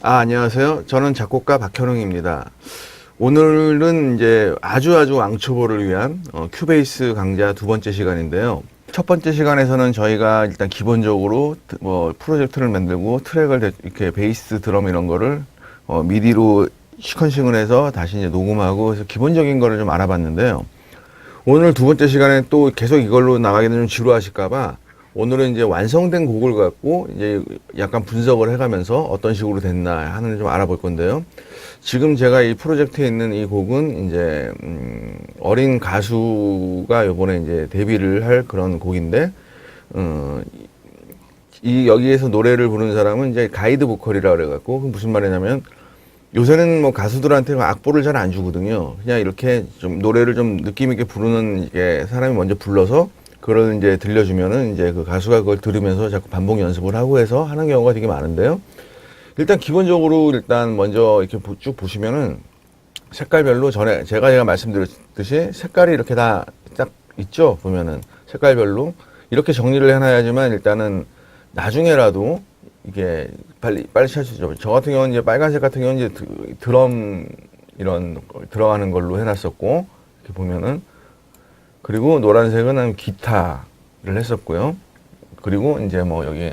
안녕하세요. 저는 작곡가 박현웅입니다. 오늘은 이제 아주 왕초보를 위한 큐베이스 강좌 두 번째 시간인데요. 첫 번째 시간에서는 저희가 일단 기본적으로 프로젝트를 만들고 트랙을 이렇게 베이스 드럼 이런 거를 미디로 시퀀싱을 해서 다시 이제 녹음하고 그래서 기본적인 거를 좀 알아봤는데요. 오늘 두 번째 시간에 또 계속 이걸로 나가게 되면 지루하실까봐 오늘은 이제 완성된 곡을 갖고 이제 약간 분석을 해가면서 어떤 식으로 됐나 하는 좀 알아볼 건데요. 지금 제가 이 프로젝트에 있는 이 곡은 이제 어린 가수가 요번에 이제 데뷔를 할 그런 곡인데 여기에서 노래를 부르는 사람은 이제 가이드 보컬이라 그래갖고 그 무슨 말이냐면 요새는 뭐 가수들한테 악보를 잘 안 주거든요. 그냥 이렇게 좀 노래를 좀 느낌 있게 부르는 이게 사람이 먼저 불러서 그걸 이제 들려주면은 이제 그 가수가 그걸 들으면서 자꾸 반복 연습을 하고 해서 하는 경우가 되게 많은데요. 일단 기본적으로 일단 먼저 이렇게 쭉 보시면은 색깔별로 전에 제가 말씀드렸듯이 색깔이 이렇게 다 딱 있죠. 보면은 색깔별로 이렇게 정리를 해놔야지만 일단은 나중에라도 이게 빨리 찾으죠. 저 같은 경우는 이제 빨간색 같은 경우는 이제 드럼 이런 들어가는 걸로 해놨었고 이렇게 보면은 그리고 노란색은 기타를 했었고요. 그리고 이제 뭐 여기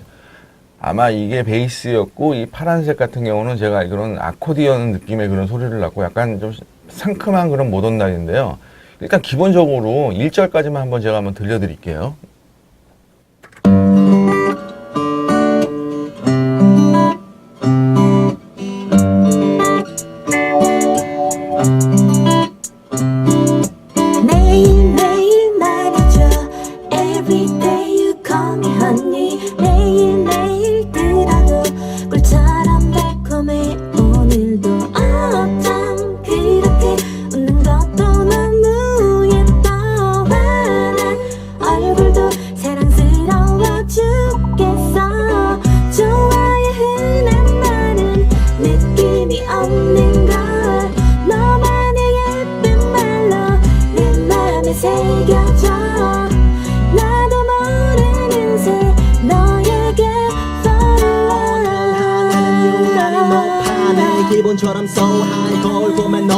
아마 이게 베이스였고 이 파란색 같은 경우는 제가 알기로는 아코디언 느낌의 그런 소리를 낳고 약간 좀 상큼한 그런 모던 날인데요. 일단 기본적으로 1절까지만 한번 제가 한번 들려드릴게요. 기본처럼 so high 거울 보면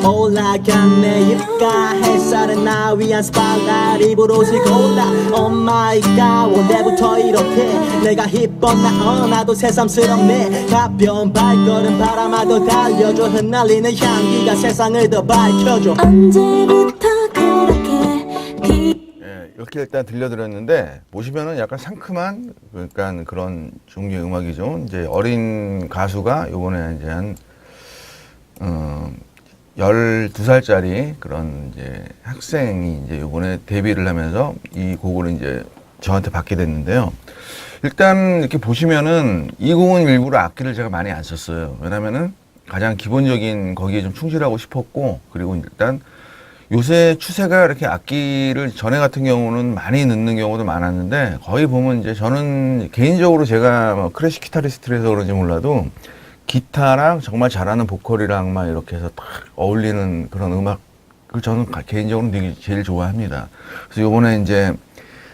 올라간 내 입가 햇살은 나 위한 스팟라이트 입을 옷을 골라 Oh my god 원래부터 이렇게 내가 힙었나 나도 새삼스럽네 가벼운 발걸음 바람아도 달려줘 흩날리는 향기가 세상을 더 밝혀줘 언제부터 그렇게 이렇게 일단 들려드렸는데 보시면은 약간 상큼한 그러니까 그런 종류의 음악이죠. 이제 어린 가수가 요번에 이제 한 12살짜리 그런 이제 학생이 이제 요번에 데뷔를 하면서 이 곡을 이제 저한테 받게 됐는데요. 일단 이렇게 보시면은 이 곡은 일부러 악기를 제가 많이 안 썼어요. 왜냐면은 가장 기본적인 거기에 좀 충실하고 싶었고 그리고 일단 요새 추세가 이렇게 악기를 전에 같은 경우는 많이 넣는 경우도 많았는데 거의 보면 이제 저는 개인적으로 제가 뭐 클래식 기타리스트라서 그런지 몰라도 기타랑 정말 잘하는 보컬이랑 막 이렇게 해서 딱 어울리는 그런 음악을 저는 개인적으로 되게 제일 좋아합니다. 그래서 요번에 이제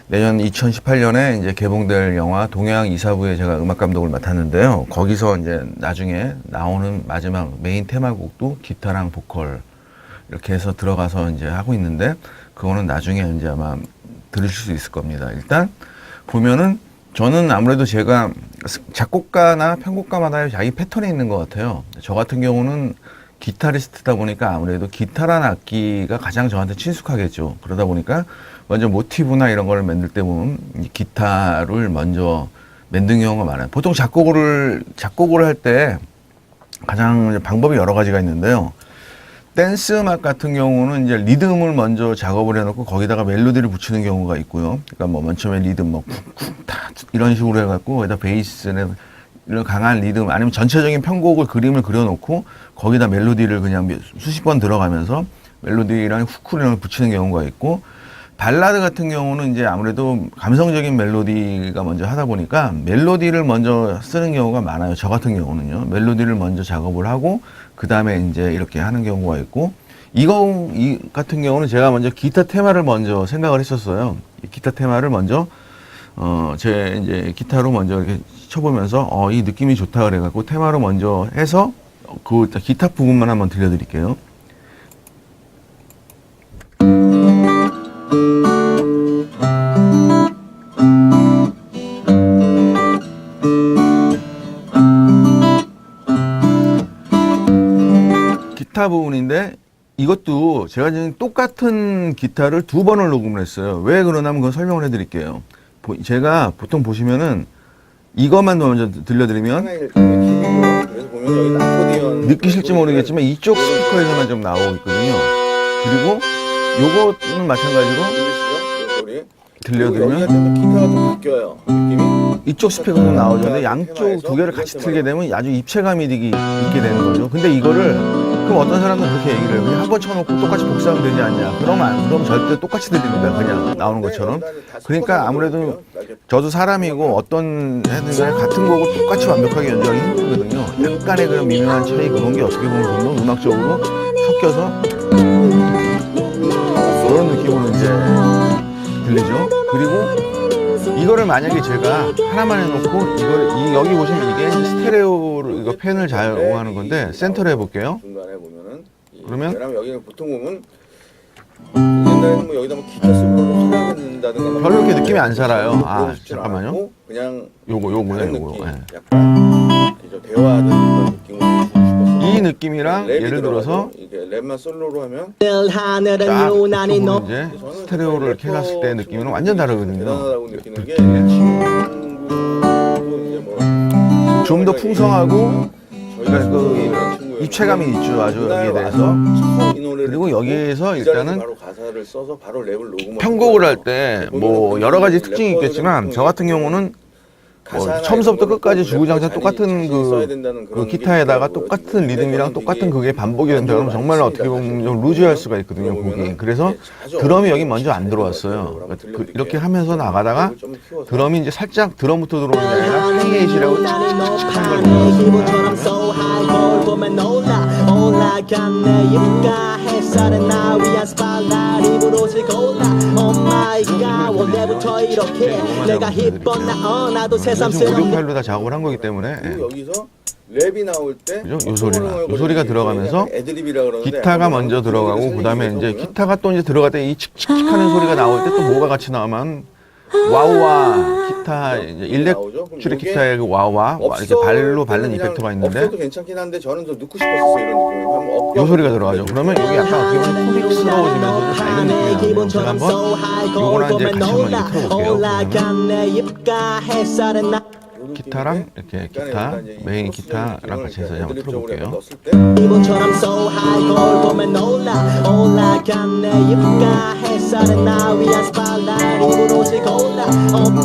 내년 2018년에 이제 개봉될 영화 동해항 이사부에 제가 음악 감독을 맡았는데요. 거기서 이제 나중에 나오는 마지막 메인 테마곡도 기타랑 보컬 이렇게 해서 들어가서 이제 하고 있는데 그거는 나중에 이제 아마 들으실 수 있을 겁니다. 일단 보면은 저는 아무래도 제가 작곡가나 편곡가마다 자기 패턴이 있는 것 같아요. 저 같은 경우는 기타리스트다 보니까 아무래도 기타란 악기가 가장 저한테 친숙하겠죠. 그러다 보니까 먼저 모티브나 이런 걸 만들 때 보면 이 기타를 먼저 만든 경우가 많아요. 보통 작곡을 할 때 가장 방법이 여러 가지가 있는데요. 댄스 음악 같은 경우는 이제 리듬을 먼저 작업을 해놓고 거기다가 멜로디를 붙이는 경우가 있고요. 그러니까 뭐 맨 처음에 리듬 뭐 쿵쿵 타 이런 식으로 해갖고 거기다 베이스는 이런 강한 리듬 아니면 전체적인 편곡을 그림을 그려놓고 거기다 멜로디를 그냥 수십 번 들어가면서 멜로디랑 후크를 붙이는 경우가 있고 발라드 같은 경우는 이제 아무래도 감성적인 멜로디가 먼저 하다 보니까 멜로디를 먼저 쓰는 경우가 많아요. 저 같은 경우는요. 멜로디를 먼저 작업을 하고 그 다음에 이제 이렇게 하는 경우가 있고 이 같은 경우는 제가 먼저 기타 테마를 먼저 생각을 했었어요. 이 기타 테마를 먼저 제 이제 기타로 먼저 이렇게 쳐보면서 이 느낌이 좋다 그래갖고 테마로 먼저 해서 그 기타 부분만 한번 들려드릴게요. 기타 부분인데 이것도 제가 지금 똑같은 기타를 2번을 녹음을 했어요. 왜 그러냐면 그건 설명을 해드릴게요. 제가 보통 보시면은 이것만 먼저 들려드리면 그래서 보면 여기 아코디언 느끼실지 모르겠지만 이쪽 스피커에서만 좀 나오고 있거든요. 그리고 요거는 마찬가지로 들리시죠? 소리. 들려드리면 여기가 좀 기타가 좀 바뀌어요. 느낌이. 이쪽 스피커도 나오는데 양쪽 두 개를 같이 틀게 되면 아주 입체감이 있게 되는 거죠. 근데 이거를 그럼 어떤 사람들은 그렇게 얘기를 해요. 그냥 한 번 쳐놓고 똑같이 복사하면 되지 않냐. 그럼 절대 똑같이 들립니다. 그냥 나오는 것처럼. 그러니까 아무래도 저도 사람이고 어떤 애들 간에 같은 곡을 똑같이 완벽하게 연주하기 힘들거든요. 약간의 그런 미묘한 차이 그런 게 어떻게 보면 좀 더 음악적으로 섞여서 그런 느낌으로 이제 들리죠. 그리고 이거를 만약에 제가 하나만 해놓고 여기 보시면 이게 스테레오로 이거 펜을 작용하는 건데 센터로 해볼게요. 중간에 보면은 그러면? 왜냐면 여기는 보통 보면 옛날에는 뭐 여기다 뭐 기타 솔로로 소리를 듣는다든가 별로 이렇게 느낌이 안 살아요. 그러고 싶진 잠깐만요. 않고 그냥 요거요. 다른 느낌, 예. 약간 그죠, 대화하는 그런 느낌을 주고 싶었어요. 이 느낌이랑 랩이 예를 들어서 들어가죠. 이게 랩만 솔로로 하면 하늘은 딱 유난히 이쪽으로 높 이제 스테레오를 이렇게 해놨을 때 느낌은 완전 다르거든요. 대단하다고 느끼는 게 친구도 이제 뭐 좀 더 풍성하고 저희가 그 입체감이 있죠. 아주 여기에 대해서. 그리고 여기에서 일단은 바로 가사를 써서 바로 랩을 녹음을 편곡을 할 때 뭐 여러 가지 특징이 있겠지만 저 같은 경우는 뭐 처음부터 끝까지 주구장창 똑같은 그 기타에다가 똑같은 리듬이랑 똑같은 그게 반복이 된다 그러면 정말 어떻게 보면 좀 루즈할 수가 있거든요, 곡이. 그래서 드럼이 여기 먼저 안 들어왔어요. 그러니까 이렇게 하면서 나가다가 드럼이 이제 살짝 드럼부터 들어오는 게 아니라 하이에이시라고 칙칙칙한 걸 기분처럼 넣었어요. so high 거울 보면 올라간 내 입가 햇살에 나 위한 스팟라이트 입으로을 골라 Oh my god 원래부터 이렇게 내가 힙한 나도 지금 오디오 새삼스러운 파일로 다 작업을 한 거기 때문에 그리고 여기서 랩이 나올 때 그죠? 요 소리가 들어가면서 애드립이라 그러는데 기타가 먼저 들어가고 그 다음에 이제 기타가 또 이제 들어갈 때 이 칙칙칙하는 소리가 나올 때 또 뭐가 같이 나오면 와우와 기타 이제 일렉트릭 기타의 그 와우와 이렇게 발로 밟는 이펙터가 있는데 없어도 괜찮긴 한데 저는 좀 넣고 싶었어요. 이런 느낌. 한번 요 소리가 들어가죠. 그러면 여기 약간 어떻게 보면 코믹스러워지면서 좀 밝은 느낌이 나요. 제가 한번 요거랑 이제 같이 한번 이제 틀어볼게요. 올라간 내 입가 햇살에 나 기타랑 이렇게 기타 메인 기타랑 같이 해서 한번 틀어볼게요. 기분처럼 so high 거울 보면 올라간 내 입가 햇살에 나 위한 스팟라이트 입으로을 골라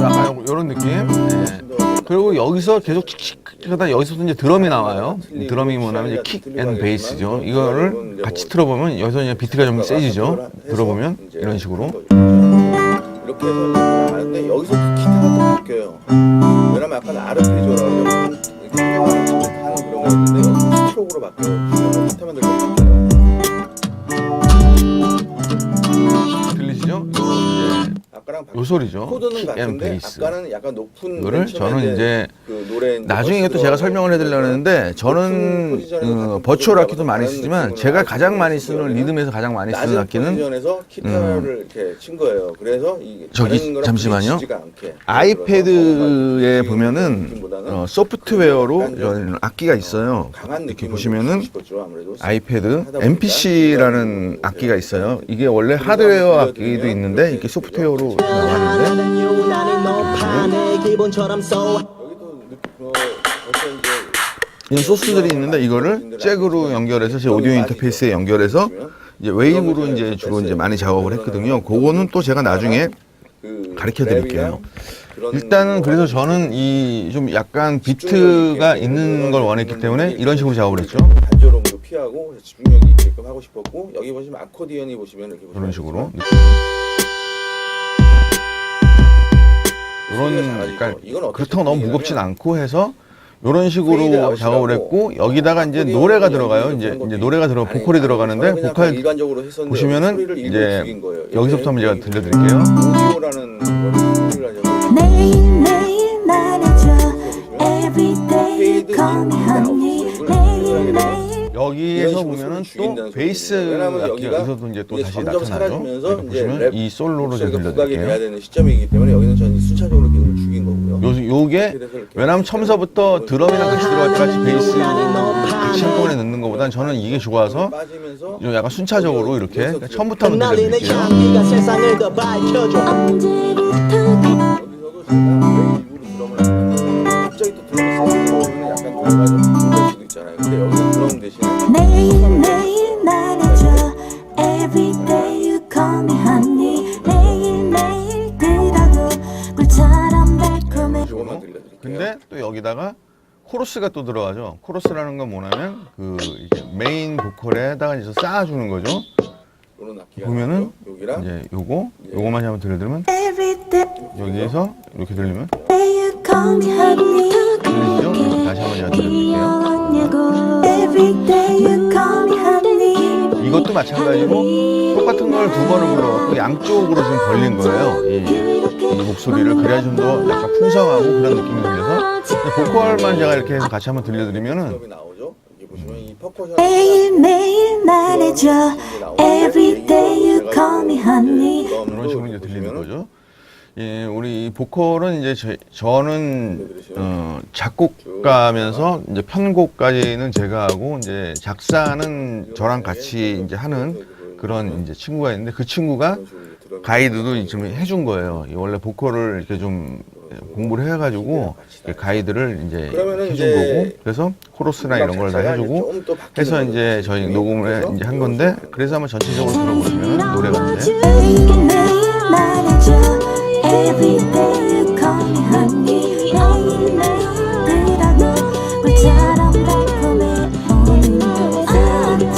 약간 이런 느낌. 네. 그리고 여기서 계속 칙칙하다 여기서도 이제 드럼이 나와요. 드럼이 뭐냐면 이제 킥 앤 베이스죠. 이거를 같이 틀어보면 여기서 이제 비트가 좀 세지죠. 들어보면 이런 식으로. 이렇게 해서 나가는데 여기서 기타가 또 바뀌어요. 왜냐면 약간 아르페지오라고 이렇게 하는 그런 거였는데 여기서 스트로크로 바뀌어요. 기타만 들고 바뀌어요. 들리시죠? 요 이제 아까랑 요 소리죠. 코드는 킥 앤 같은데 베이스. 아까는 약간 높은 이거를 저는 이제 그 노래 나중에 이것도 제가 설명을 해드리려고 했는데 저는 버추얼 악기도 많이 쓰지만 제가 가장 많이 쓰는 리듬에서 가장 많이 쓰는 악기는 포지션에서 기타를 이렇게 친 거예요. 그래서 이게 저기 다른 거랑 잠시만요. 부딪히지가 않게. 아이패드에 그런 보면은 느낌보다는 소프트웨어로 약간 좀 이런 악기가 있어요. 강한 이렇게 느낌을 보시면은 주고 싶었죠, 아무래도. 아이패드 하다 보니까 MPC라는 악기가 있어요. 이게 원래 하드웨어 악기도 있는데 이게 소프트웨어로 나왔는데 하늘은 유난히 높아 내 기분처럼 so 여기도 어떤 이제 이런 소스들이 있는데 이거를 잭으로 연결해서 제 오디오 인터페이스에 연결해서 이제 웨이브로 이제 주로 이제 많이 작업을 했거든요. 그거는 또 제가 나중에 가르쳐 드릴게요. 일단은 그래서 저는 이 좀 약간 비트가 있는 걸 원했기 때문에 이런 식으로 작업을 했죠. 단조로움도 피하고 집중력이 있게끔 하고 싶었고 여기 보시면 아코디언이 보시면 이렇게 이런 식으로. 이런 그러니까 그렇다고 너무 무겁진 않고 해서 이런 식으로 작업을 했고 여기다가 이제 노래가 들어가요. 이제 노래가 들어 보컬이 들어가는데 보컬 보시면은 이제 여기서부터 한번 제가 들려드릴게요. 오디오라는 거를 회의를 하냐고. 매일매일 말해줘 Everyday you call me honey 매일매일 여기에서 이런 식으로 보면은 죽인다는 또 소리예요. 베이스 왜냐면 악기가 여기가 여기서도 이제 또 이제 다시 점점 나타나죠. 사라지면서 여기 이제 보시면 랩 이 솔로로 좀 목소리가 부각이 돼야 들려드릴게요. 되는 시점이기 때문에 여기는 저는 순차적으로 계속 죽인 거고요. 요게 왜냐면 처음서부터 드럼이랑 같이 들어갈 때 같이 베이스 같이 한꺼번에 넣는 것보단 저는 이게 좋아서 빠지면서 좀 약간 순차적으로 이렇게 그러니까 처음부터 한번 흩날리는 들려드릴게요. 향기가 세상을 더 밝혀줘 언제부터 여기서도 제가 왜 일부러 드럼을 안 하는데 갑자기 또 드럼이 세게 들어오면 약간 노래가 좀 불릴 수도 있잖아요. 근데 여기서 드럼 대신에 매일매일 말해줘 Everyday you call me honey 매일매일 들어도 꿀처럼 달콤해 조금만 들려드릴게요. 근데 또 여기다가 코러스가 또 들어가죠. 코러스라는 건 뭐냐면 그 이제 메인 보컬에다가 이제 쌓아주는 거죠. 요런 악기가 보면은 나오고요. 여기랑 이제 요거만 한번 들려드리면 Everyday 여기에서 이렇게 들리면 you call me honey 들리시죠? 다시 한번 제가 들려드릴게요. 귀여웠냐고 Everyday you call me honey 이것도 마찬가지로 똑같은 걸 두 번을 불러갖고 양쪽으로 지금 벌린 거예요. 이 목소리를 그래야 좀 더 약간 풍성하고 그런 느낌이 들려서 보컬만 제가 이렇게 해서 같이 한번 들려드리면은 드럼이 나오죠. 여기 보시면 이 퍼커션 매일매일 말해줘 Everyday you call me honey 이런 식으로 이제 들리는 거죠. 예, 우리 이 보컬은 이제 저는 작곡가면서 이제 편곡까지는 제가 하고 이제 작사는 저랑 같이 이제 하는 그런 이제 친구가 있는데 그 친구가 가이드도 좀 해준 거예요. 이 원래 보컬을 이렇게 좀 공부를 해가지고 가이드를 이제 그러면은 해준 이제 거고 그래서 코러스나 이런 걸 다 해주고 해서 이제 저희 녹음을 이제 한 건데 그래서 한번 전체적으로 들어보시면 노래가 이제 매일매일 말해줘 Everyday you call me honey 매일매일 들어도 꿀처럼 달콤해 오늘도 아참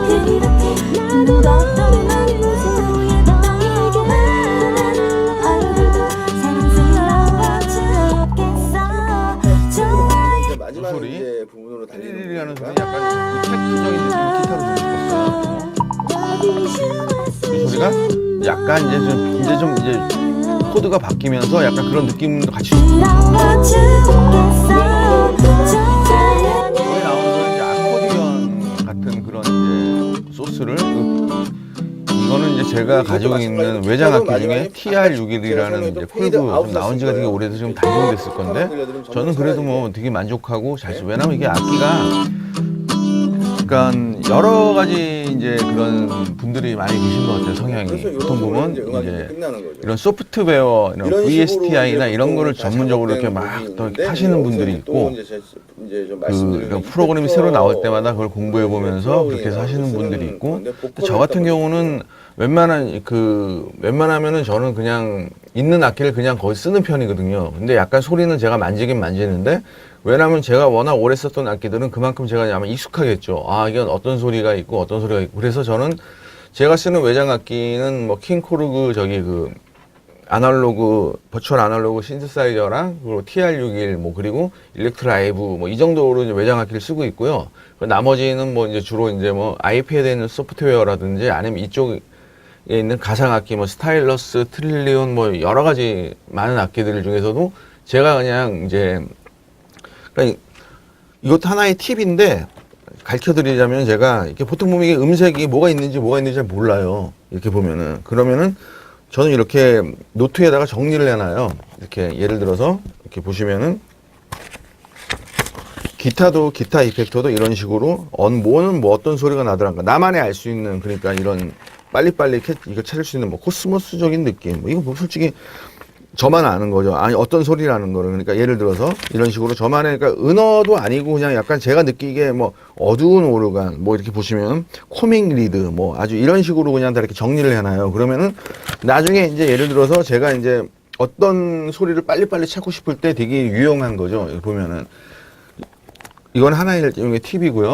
그렇게 묻었던 맘 무서워 너에게 얼굴도 사랑스러워 죽겠어 좋아해 이제 마지막 소리. 이제 부분으로 달리는 띠리리하는 소리 부분이니까 약간 이펙트적인 느낌 기타로 좀 줬어요. 이 소리가 약간 이제 코드가 바뀌면서 약간 그런 느낌도 같이 부러워 죽겠어 거기 나오는 이제 아코디언 같은 그런 이제 소스를 이거는 이제 제가 가지고 있는 외장 악기 중에 TR61이라는 이제 콜브 좀 나온 지가 되게 오래돼서 좀 단종됐을 건데 저는 그래도 뭐 되게 만족하고 잘 써. 왜냐면 이게 악기가 그러니까 여러 가지 이제 그런 분들이 많이 계신 것 같아요. 성향이 보통 보면 이제 이런 소프트웨어, 이런 VSTI나 이런 거를 전문적으로 이렇게 막 또 하시는 분들이 있고 그 프로그램이 새로 나올 때마다 그걸 공부해 보면서 그렇게 해서 하시는 분들이 있고 저 같은 경우는 웬만하면은 저는 그냥 있는 악기를 그냥 거의 쓰는 편이거든요. 근데 약간 소리는 제가 만지긴 만지는데 왜냐면 제가 워낙 오래 썼던 악기들은 그만큼 제가 아마 익숙하겠죠. 아, 이건 어떤 소리가 있고 어떤 소리가 있고. 그래서 저는 제가 쓰는 외장 악기는 뭐 킹코르그 아날로그 버추얼 아날로그 신세사이저랑 그리고 TR61 뭐 그리고 일렉트라이브 뭐 이 정도로 이제 외장 악기를 쓰고 있고요. 나머지는 뭐 이제 주로 이제 뭐 아이패드에 있는 소프트웨어라든지 아니면 이쪽에 있는 가상 악기 뭐 스타일러스, 트릴리온 뭐 여러 가지 많은 악기들 중에서도 제가 그냥 이제 그러니까 이것도 하나의 팁인데 가르쳐 드리자면 제가 이렇게 보통 보면 이게 음색이 뭐가 있는지 잘 몰라요. 이렇게 보면은 그러면은 저는 이렇게 노트에다가 정리를 해놔요. 이렇게 예를 들어서 이렇게 보시면은 기타도 기타 이펙터도 이런 식으로 뭐는 뭐 어떤 소리가 나더란가 나만이 알 수 있는 그러니까 이런 빨리빨리 이거 찾을 수 있는 뭐 코스모스적인 느낌 뭐 이거 뭐 솔직히 저만 아는 거죠. 아니 어떤 소리라는 거를 그러니까 예를 들어서 이런 식으로 저만의 그러니까 은어도 아니고 그냥 약간 제가 느끼기에 뭐 어두운 오르간 뭐 이렇게 보시면 코믹 리드 뭐 아주 이런 식으로 그냥 다 이렇게 정리를 해놔요. 그러면은 나중에 이제 예를 들어서 제가 이제 어떤 소리를 빨리빨리 찾고 싶을 때 되게 유용한 거죠. 여기 보면은 이건 하나의 일종의 팁이고요.